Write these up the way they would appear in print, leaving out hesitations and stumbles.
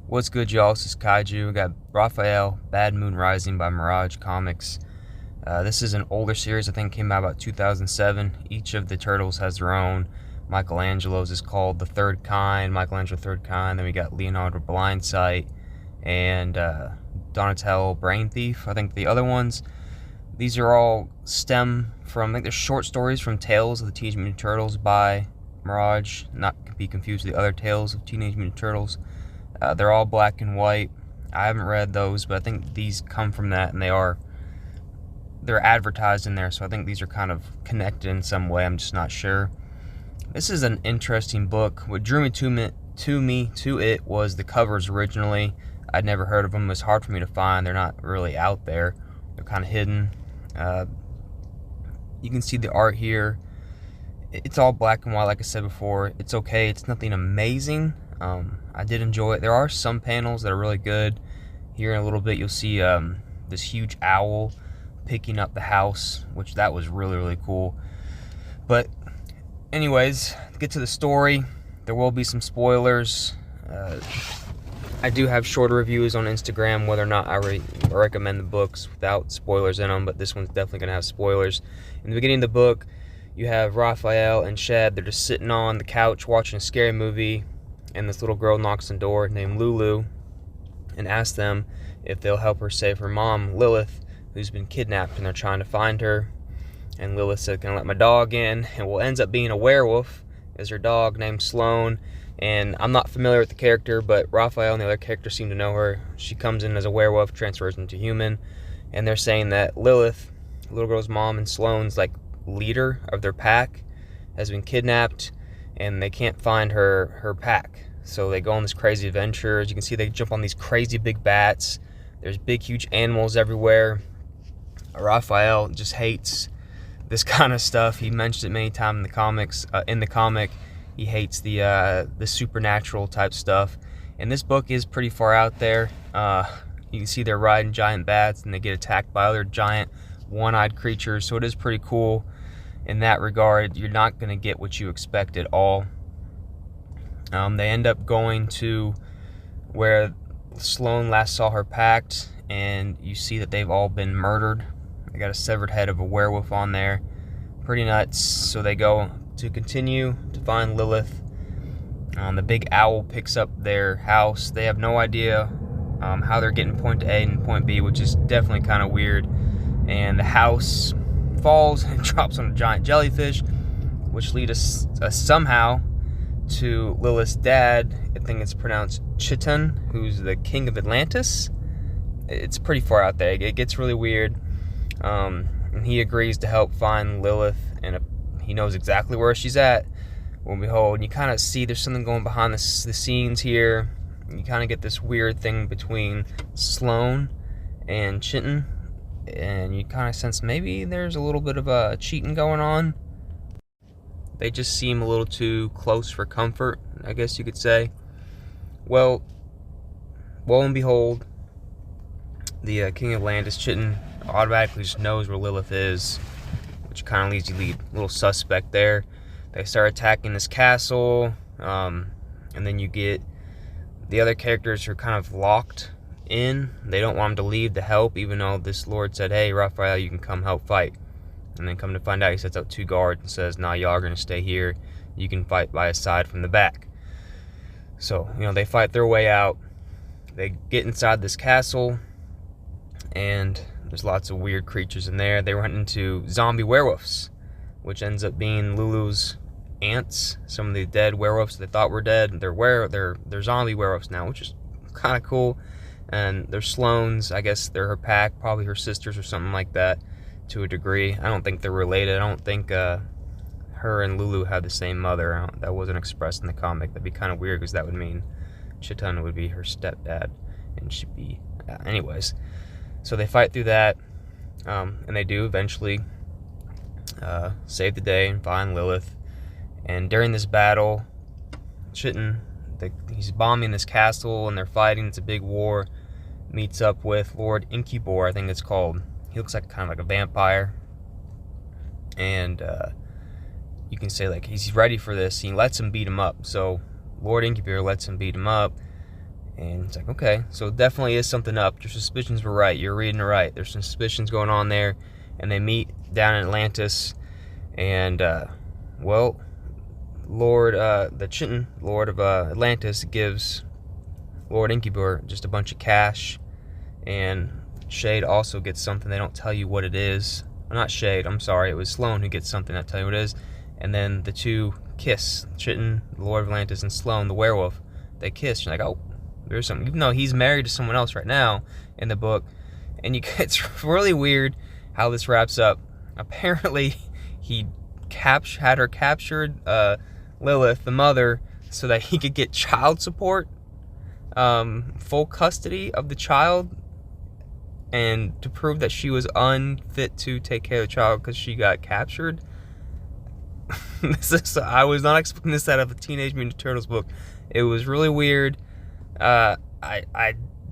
What's good, y'all? This is Kaiju. We got Raphael, Bad Moon Rising by Mirage Comics. This is an older series. I think it came out about 2007. Each of the turtles has their own. Michelangelo's is called The Third Kind, Michelangelo Third Kind. Then we got Leonardo Blindsight and Donatello Brain Thief. I think the other ones, these are all stem from, I think they're short stories from Tales of the Teenage Mutant Turtles by Mirage, not to be confused with the other Tales of Teenage Mutant Turtles. They're all black and white. I haven't read those, but I think these come from that, and they're advertised in there, so I think these are kind of connected in some way. I'm just not sure. This is an interesting book. What drew me to it was the covers originally. I'd never heard of them. It was hard for me to find. They're not really out there. They're kind of hidden. You can see the art here. It's all black and white, like I said before. It's okay. It's nothing amazing. I did enjoy it. There are some panels that are really good. Here in a little bit, you'll see this huge owl picking up the house, which that was really, really cool. But anyways, to get to the story, there will be some spoilers. I do have shorter reviews on Instagram, whether or not I recommend the books without spoilers in them, but this one's definitely going to have spoilers. In the beginning of the book, you have Raphael and Shad. They're just sitting on the couch watching a scary movie, and this little girl knocks on the door named Lulu and asks them if they'll help her save her mom, Lilith, who's been kidnapped, and they're trying to find her. And Lilith said, "Can I let my dog in?" And what ends up being a werewolf is her dog named Sloane. And I'm not familiar with the character, but Raphael and the other characters seem to know her. She comes in as a werewolf, transfers into human, and they're saying that Lilith, the little girl's mom, and Sloane's like leader of their pack, has been kidnapped, and they can't find her pack. So they go on this crazy adventure. As you can see, they jump on these crazy big bats. There's big, huge animals everywhere. Raphael just hates this kind of stuff. He mentions it many times in the comics. In the comic, he hates the supernatural type stuff. And this book is pretty far out there. You can see they're riding giant bats, and they get attacked by other giant one-eyed creatures. So it is pretty cool in that regard. You're not going to get what you expect at all. They end up going to where Sloane last saw her packed, and you see that they've all been murdered. They got a severed head of a werewolf on there. Pretty nuts. So they go to continue to find Lilith. The big owl picks up their house. They have no idea how they're getting point A and point B, which is definitely kind of weird. And the house falls and drops on a giant jellyfish, which leads us somehow to Lilith's dad. I think it's pronounced Chiton, who's the king of Atlantis. It's pretty far out there. It gets really weird. And he agrees to help find Lilith, and he knows exactly where she's at. Well, behold, you kind of see there's something going behind the scenes here. You kind of get this weird thing between Sloane and Chiton, and you kind of sense maybe there's a little bit of cheating going on. They just seem a little too close for comfort, I guess you could say. Well, lo and behold, the King of Atlantis, Chiton, automatically just knows where Lilith is, which kind of leaves you a little suspect there. They start attacking this castle, and then you get the other characters who are kind of locked in. They don't want him to leave to help, even though this lord said, "Hey, Raphael, you can come help fight." And then come to find out, he sets up 2 guards and says, "Nah, y'all are going to stay here. You can fight by his side from the back." So, they fight their way out. They get inside this castle, and there's lots of weird creatures in there. They run into zombie werewolves, which ends up being Lulu's aunts. Some of the dead werewolves they thought were dead, they're zombie werewolves now, which is kind of cool. And they're Sloane's, I guess they're her pack, probably her sisters or something like that. To a degree. I don't think they're related. I don't think her and Lulu have the same mother. That wasn't expressed in the comic. That'd be kind of weird, because that would mean Chiton would be her stepdad, and she'd be... anyways. So they fight through that, and they do eventually save the day and find Lilith. And during this battle, Chiton, he's bombing this castle, and they're fighting. It's a big war. Meets up with Lord Incubor, I think it's called. He looks like kind of like a vampire, and you can say like he's ready for this. He lets him beat him up. So Lord Incubor lets him beat him up, And it's like, okay, so it definitely is something up. Your suspicions were right. You're reading it right. There's some suspicions going on there. And they meet down in Atlantis. And, well, the Chitin, Lord of Atlantis, gives Lord Incubur just a bunch of cash. And Shade also gets something. They don't tell you what it is. Well, not Shade, I'm sorry. It was Sloane who gets something. That tell you what it is. And then the two kiss. Chitin, the Lord of Atlantis, and Sloane, the werewolf. They kiss. You're like, oh, there's something. Even though he's married to someone else right now in the book. And it's really weird how this wraps up. Apparently, he had her captured, Lilith, the mother, so that he could get child support, full custody of the child, and to prove that she was unfit to take care of the child because she got captured. I was not expecting this out of a Teenage Mutant Turtles book. It was really weird. I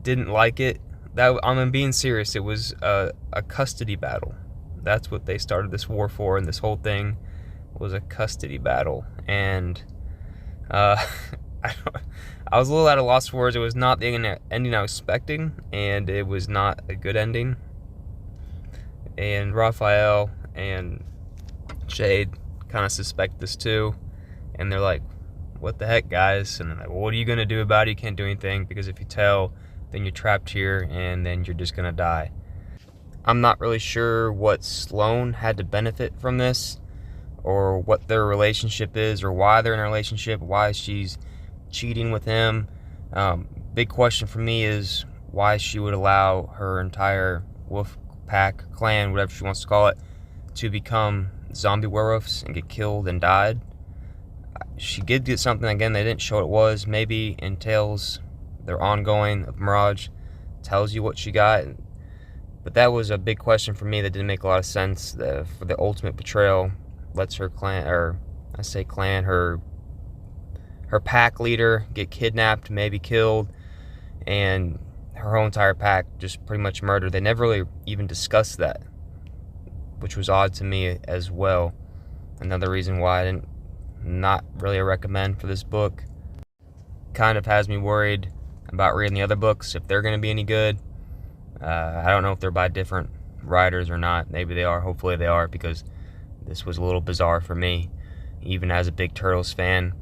didn't like it. I'm being serious. It was a custody battle. That's what they started this war for, and this whole thing was a custody battle. And I was a little at a loss for words. It was not the ending I was expecting, and it was not a good ending. And Raphael and Shade kind of suspect this too, and they're like, what the heck, guys? And they're like, well, what are you going to do about it? You can't do anything, because if you tell, then you're trapped here, and then you're just going to die. I'm not really sure what Sloane had to benefit from this, or what their relationship is, or why they're in a relationship, why she's cheating with him. Big question for me is why she would allow her entire wolf pack, clan, whatever she wants to call it, to become zombie werewolves and get killed and died. She did get something, again, they didn't show what it was. Maybe in Tales, their ongoing of Mirage, tells you what she got. But that was a big question for me that didn't make a lot of sense. For the ultimate betrayal, lets her clan, or I say clan, her pack leader get kidnapped, maybe killed, and her whole entire pack just pretty much murdered. They never really even discussed that, which was odd to me as well. Another reason why I didn't, not really a recommend for this book. Kind of has me worried about reading the other books, if they're going to be any good. I don't know if they're by different writers or not. Maybe they are. Hopefully they are, because this was a little bizarre for me, even as a big Turtles fan.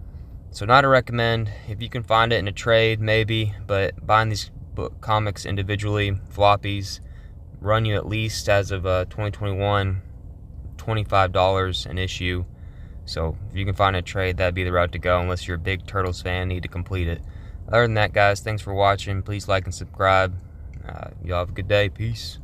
So not a recommend. If you can find it in a trade, maybe, but buying these comics individually, floppies, run you at least, as of 2021, $25 an issue. So if you can find a trade, that'd be the route to go, unless you're a big Turtles fan, need to complete it. Other than that, guys, thanks for watching. Please like and subscribe. Y'all have a good day. Peace.